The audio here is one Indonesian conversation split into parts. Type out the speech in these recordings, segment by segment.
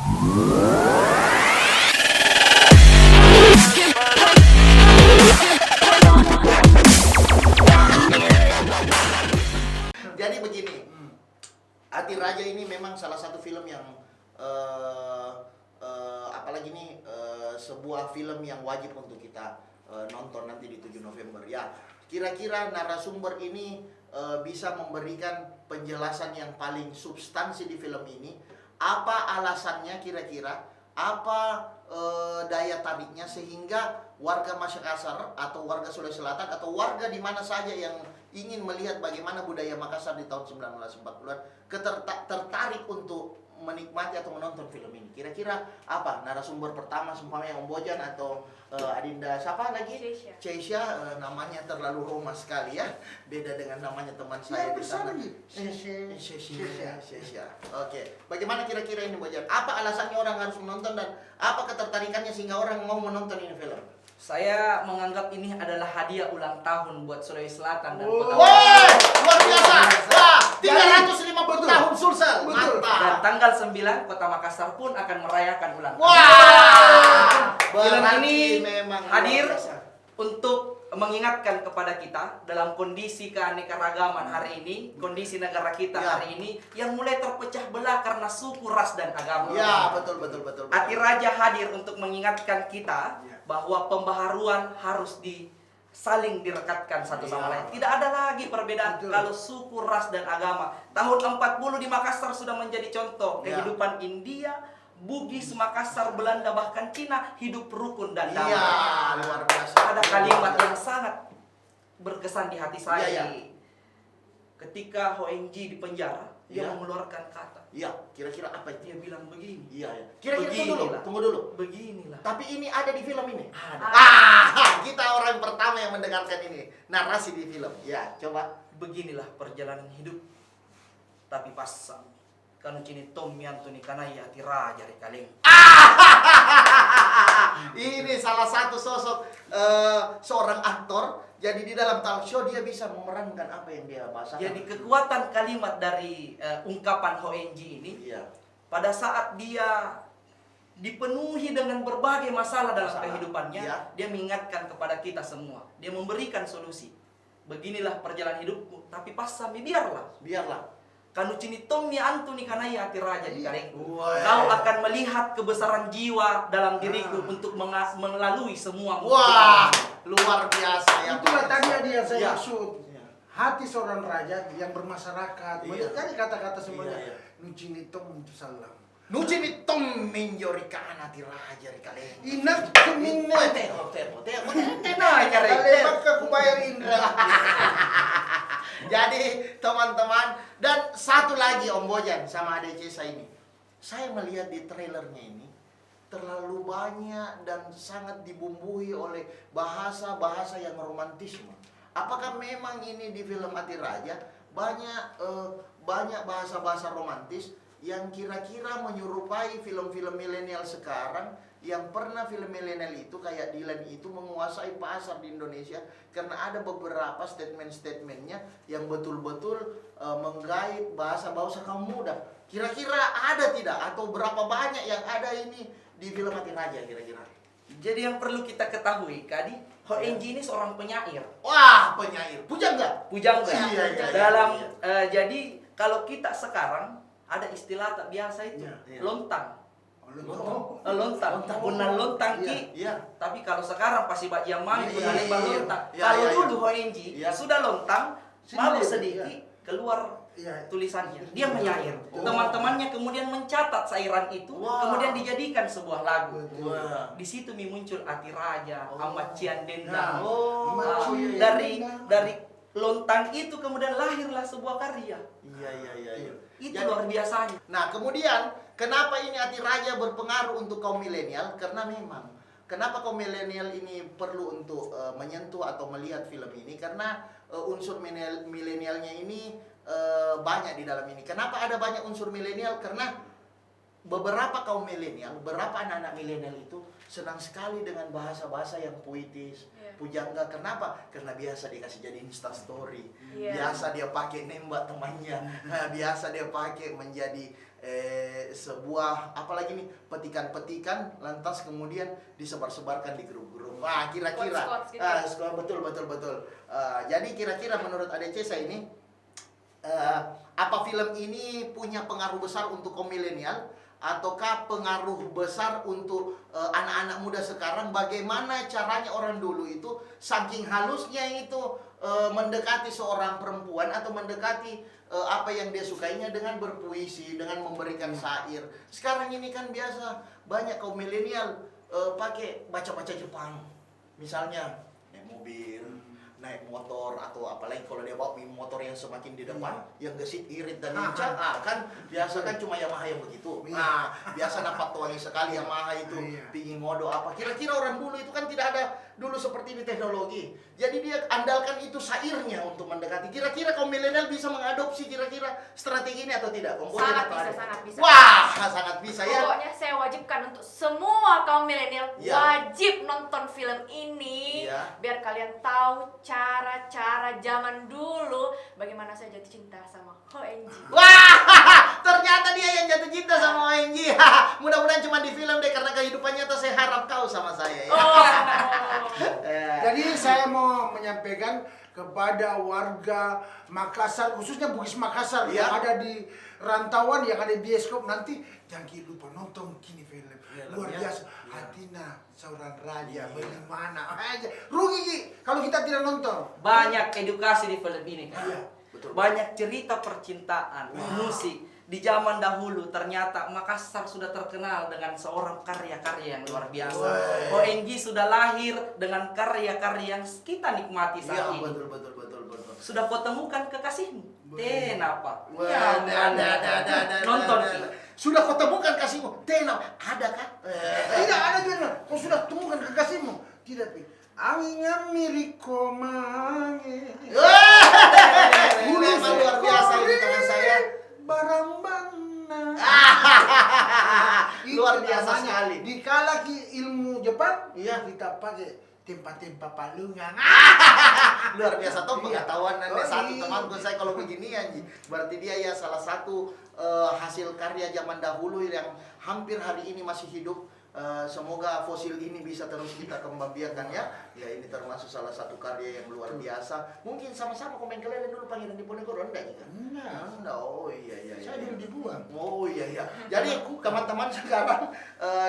Jadi begini, Hati Raja ini memang salah satu film yang apalagi nih sebuah film yang wajib untuk kita nonton nanti di 7 November ya. Kira-kira narasumber ini bisa memberikan penjelasan yang paling substansi di film ini. Apa alasannya kira-kira? Apa daya tariknya sehingga warga Makassar atau warga Sulawesi Selatan atau warga di mana saja yang ingin melihat bagaimana budaya Makassar di tahun 1940-an tertarik untuk menikmati atau menonton film ini. Kira-kira apa narasumber pertama seumpamanya Om Bojan atau Adinda siapa lagi? Ceisha. Namanya terlalu Roma sekali ya. Beda dengan namanya teman saya di sana. Ceisha. Oke. Bagaimana kira-kira ini Bojan? Apa alasannya orang harus menonton dan apa ketertarikannya sehingga orang mau menonton ini film? Saya menganggap ini adalah hadiah ulang tahun buat Sulawesi Selatan dan Kota Woi, luar biasa. Wah, 350 tahun Sulsel. Mantap. Dan tanggal 9 Kota Makassar pun akan merayakan ulang tahun. Wah, Film ini memang hadir luar biasa untuk mengingatkan kepada kita dalam kondisi keanekaragaman hari ini, kondisi negara kita hari ini yang mulai terpecah belah karena suku, ras dan agama. Ya, betul. Hati Raja hadir untuk mengingatkan kita bahwa pembaharuan harus saling direkatkan satu sama lain. Tidak ada lagi perbedaan kalau suku, ras dan agama. Tahun 40 di Makassar sudah menjadi contoh kehidupan India, Bugis, Makassar, Belanda, bahkan Cina hidup rukun dan damai. Iya, luar biasa. Ada kalimat yang sangat berkesan di hati saya. Ketika HONG di penjara, dia mengeluarkan kata. Iya, kira-kira apa itu? Dia bilang begini. Iya. Kira-kira tunggu dulu. Beginilah. Tapi ini ada di film ini. Ada. Kita orang pertama yang mendengarkan ini. Narasi di film. Ya, coba. Beginilah perjalanan hidup. Tapi pasang. Kanu cini Tom Yantuni kanai Hati Raja di Kaleng. Ini salah satu sosok seorang aktor. Jadi di dalam talk show dia bisa memerankan apa yang dia bahasakan. Jadi kekuatan kalimat dari ungkapan HONG ini, pada saat dia dipenuhi dengan berbagai masalah dalam kehidupannya, dia mengingatkan kepada kita semua. Dia memberikan solusi. Beginilah perjalanan hidupku, tapi pasami biarlah. Kanu cini Tommy Antoni kanai Hati Raja di Kalengku. Kau akan melihat kebesaran jiwa dalam diriku untuk melalui semua Wah, luar biasa ya. Itulah tadi dia saya maksud. Hati seorang raja yang bermasyarakat. Banyak kali kata-kata semuanya. Nucini Tom itu salam. Nucini Tom minjorikan Hati Raja di Kaleng. Inak kuminne. Teo. Maka kubayar Indra. Jadi teman-teman, dan satu lagi Om Bojan sama Ade Cesa ini, saya melihat di trailernya ini terlalu banyak dan sangat dibumbui oleh bahasa-bahasa yang romantisme. Apakah memang ini di film Hati Raja banyak bahasa-bahasa romantis yang kira-kira menyerupai film-film milenial sekarang, yang pernah film milenial itu kayak Dylan itu menguasai pasar di Indonesia karena ada beberapa statement-statementnya yang betul-betul menggait bahasa-bahasa kaum muda. Kira-kira ada tidak atau berapa banyak yang ada ini di film Hati Raja kira-kira? Jadi yang perlu kita ketahui, Kadi, HONG ini seorang penyair. Wah, penyair. Pujangga. Iya. Dalam jadi kalau kita sekarang ada istilah tak biasa itu, lontang. Lontang, punal lontang ki. Tapi kalau sekarang pasti bak jamang punal lembah lontang. Kalau dulu HONG sudah lontang, malu sedikit keluar tulisannya. Dia menyair. Teman-temannya kemudian mencatat sairan itu, kemudian dijadikan sebuah lagu. Di situ muncul Hati Raja, Amat Cian Dendang. Dari lontang itu kemudian lahirlah sebuah karya. Iya. Itu luar biasanya. Nah, kemudian kenapa ini Hati Raja berpengaruh untuk kaum milenial? Karena memang kenapa kaum milenial ini perlu untuk menyentuh atau melihat film ini? Karena unsur milenialnya ini banyak di dalam ini. Kenapa ada banyak unsur milenial? Karena beberapa kaum milenial, beberapa anak-anak milenial itu senang sekali dengan bahasa-bahasa yang puitis, pujangga. Kenapa? Karena biasa dikasih jadi instastory, biasa dia pakai nembak temannya, biasa dia pakai menjadi sebuah apalagi nih petikan-petikan lantas kemudian disebar-sebarkan di grup-grup. Wah, kira-kira Quotes-quotes gitu. betul. Jadi kira-kira menurut Ade Cesa ini apa film ini punya pengaruh besar untuk kaum milenial ataukah pengaruh besar untuk anak-anak muda sekarang? Bagaimana caranya orang dulu itu saking halusnya itu mendekati seorang perempuan atau mendekati apa yang dia sukainya dengan berpuisi, dengan memberikan syair. Sekarang ini kan biasa banyak kaum milenial pakai baca-baca Jepang. Misalnya naik mobil, naik motor, atau apalagi kalau dia bawa motor yang semakin di depan, yang gesit, irit dan lincah, kan biasa kan cuma Yamaha yang begitu. Nah, biasa dapat tuangi sekali Yamaha itu, pingin ngodo apa. Kira-kira orang dulu itu kan tidak ada dulu seperti ini teknologi. Jadi dia andalkan itu syairnya untuk mendekati. Kira-kira kaum milenial bisa mengadopsi kira-kira strategi ini atau tidak? Sangat bisa. Wah, sangat bisa ya. Pokoknya saya wajibkan untuk semua kaum milenial Ya. wajib nonton film ini Ya. biar kalian tahu cara-cara zaman dulu bagaimana saya jatuh cinta sama ONG. Wah, ternyata dia yang jatuh cinta sama ONG. Mudah-mudahan cuma di film deh, karena kehidupan nyata saya harap kau sama saya ya. Oh. Jadi saya mau menyampaikan kepada warga Makassar, khususnya Bugis Makassar yang ada di rantauan, yang ada di bioskop, nanti jangan lupa nonton kini film luar biasa. Hatina seorang raja bagaimana aja rugi Ki, kalau kita tidak nonton. Banyak edukasi di film ini kan. Iya, betul. Banyak cerita percintaan, musik. Di zaman dahulu ternyata Makassar sudah terkenal dengan seorang karya-karya yang luar biasa. ONG sudah lahir dengan karya-karya yang kita nikmati saat ini. Betul. Sudah kau temukan kekasihmu? Kenapa? Nonton. Sudah kau temukan kasihmu? Tenang, ada kan? Tidak ada juga. Kau sudah temukan kekasihmu? Tidak, Pi. Angin miriko mange. Memang luar biasa ini teman saya. Barang bana. Luar biasa sekali. Dikala ilmu Jepang, Iya. kita pakai tempat-tempat palungan. Luar biasa toh Iya. pengetahuan Oh, satu iya. temanku saya kalau begini Anji. Berarti dia ya salah satu hasil karya zaman dahulu yang hampir hari ini masih hidup. Semoga fosil ini bisa terus kita kembangbiakan ya. Ya ini termasuk salah satu karya yang luar biasa. Mungkin sama-sama komen kalian dulu Pangeran Diponegoro enggak juga? Enggak. Oh iya. Saya dulu dibuang. Oh iya. Jadi teman-teman sekarang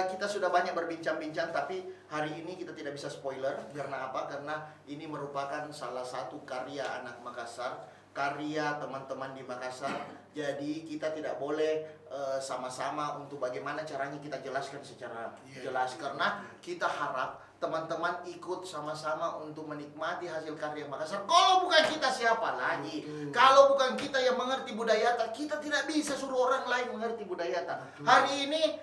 kita sudah banyak berbincang-bincang, tapi hari ini kita tidak bisa spoiler. Karena apa? Karena ini merupakan salah satu karya anak Makassar, karya teman-teman di Makassar. Jadi kita tidak boleh sama-sama untuk bagaimana caranya kita jelaskan secara jelas, karena kita harap teman-teman ikut sama-sama untuk menikmati hasil karya Makassar. Kalau bukan kita siapa lagi? Kalau bukan kita yang mengerti budaya kita tidak bisa suruh orang lain mengerti budaya. Hari ini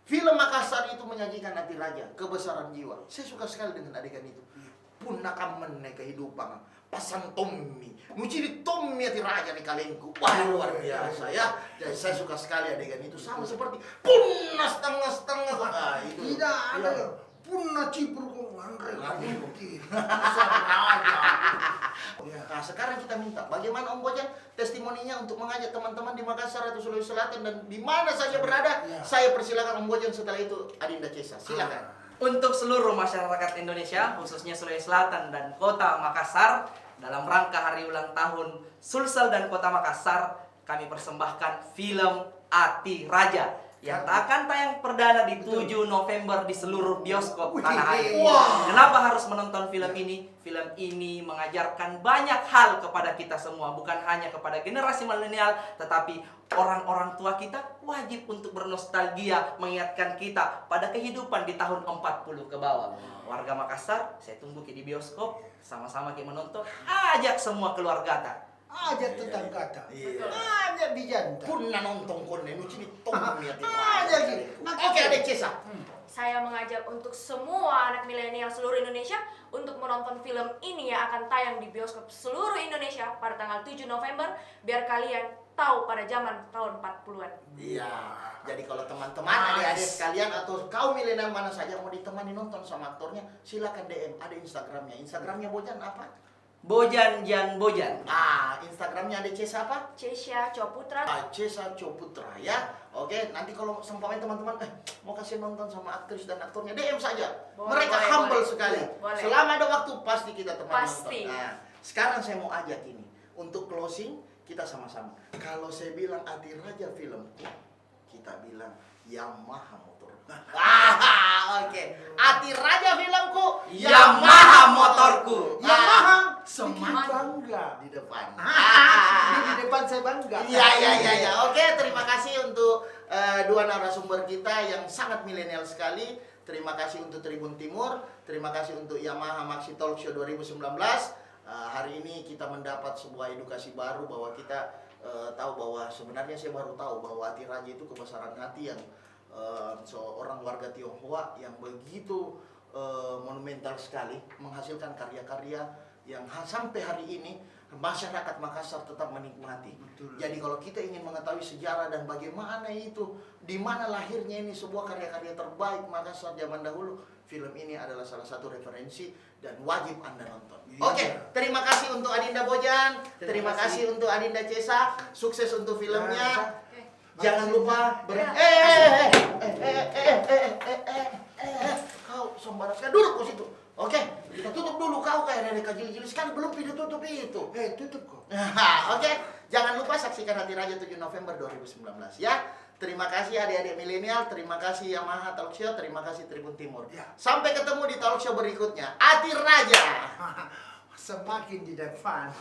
film Makassar itu menyajikan hati raja, kebesaran jiwa. Saya suka sekali dengan adegan itu. Punakamen kehidupan, pasang Tommy, nuci Tommy hati raja nih kalengku. Wah luar biasa ya. Jadi saya suka sekali adegan itu, sama seperti punna setengah-setengah. Itu. Tidak ada. Punna cipur kong Andre. Nah sekarang kita minta bagaimana Om Bojang testimoninya untuk mengajak teman-teman di Makassar atau Sulawesi Selatan dan di mana saja berada. Saya persilakan Om Bojang, setelah itu Adinda Cesa. Silakan. Untuk seluruh masyarakat Indonesia, khususnya Sulawesi Selatan dan Kota Makassar, dalam rangka hari ulang tahun Sulsel dan Kota Makassar, kami persembahkan film Ati Raja yang akan tayang perdana di 7 November di seluruh bioskop tanah air. Kenapa harus menonton film ini? Film ini mengajarkan banyak hal kepada kita semua, bukan hanya kepada generasi milenial, tetapi orang-orang tua kita wajib untuk bernostalgia, mengingatkan kita pada kehidupan di tahun 40 ke bawah. Warga Makassar, saya tunggu di bioskop, sama-sama kita menonton, ajak semua keluarga ta. Ajak tentang kata. Iya. Ajak bijanta. Punna nonton konne nuci Tommy hati Ajak raja. gitu. Oke Adek Cesa. Saya mengajak untuk semua anak milenial seluruh Indonesia untuk menonton film ini yang akan tayang di bioskop seluruh Indonesia pada tanggal 7 November biar kalian tahu pada zaman tahun 40-an. Iya. Jadi kalau teman-teman, adik-adik sekalian atau kaum milenial mana saja mau ditemani nonton sama aktornya, silakan DM. Ada Instagramnya. Instagramnya Bojan apa? Bojan Jan Bojan. Instagramnya ada Cesa apa? Cesha Coputra. Cesa Coputra ya. Oke, nanti kalau sempamanya teman-teman mau kasih nonton sama aktris dan aktornya, DM saja. Boleh, Mereka boleh, humble boleh. sekali. Boleh. Selama ada waktu pasti kita teman Pasti. nonton. Nah, sekarang saya mau ajak ini untuk closing kita sama-sama. Kalau saya bilang Adiraja filmku, kita bilang Yamaha motor. Oke. Adiraja filmku, Yamaha motorku. Yamaha Semakin bangga. Di depan. Ini di depan saya bangga. Iya. Oke, terima kasih untuk dua narasumber kita yang sangat milenial sekali. Terima kasih untuk Tribun Timur. Terima kasih untuk Yamaha Maxi Talk Show 2019. Hari ini kita mendapat sebuah edukasi baru bahwa kita tahu bahwa sebenarnya saya baru tahu bahwa Adiraja itu kebesaran hati yang seorang warga Tionghoa yang begitu monumental sekali, menghasilkan karya-karya yang sampai hari ini masyarakat Makassar tetap menikmati. Betul. Jadi kalau kita ingin mengetahui sejarah dan bagaimana itu, di mana lahirnya ini sebuah karya-karya terbaik Makassar zaman dahulu, film ini adalah salah satu referensi dan wajib Anda nonton. Iya. Oke, terima kasih untuk Adinda Bojan, terima kasih untuk Adinda Cesa, sukses untuk filmnya. Jangan lupa kau sembarang sekali duduk di situ. Oke, kita tutup dulu kau kayak Rere jili-jili sekali belum video tutup itu. Tutup kok. Oke, jangan lupa saksikan Adiraja 7 November 2019 ya. Terima kasih adik-adik milenial, terima kasih Yamaha Talk Show, terima kasih Tribun Timur. Ya. Sampai ketemu di talk show berikutnya. Adiraja. Semakin di depan.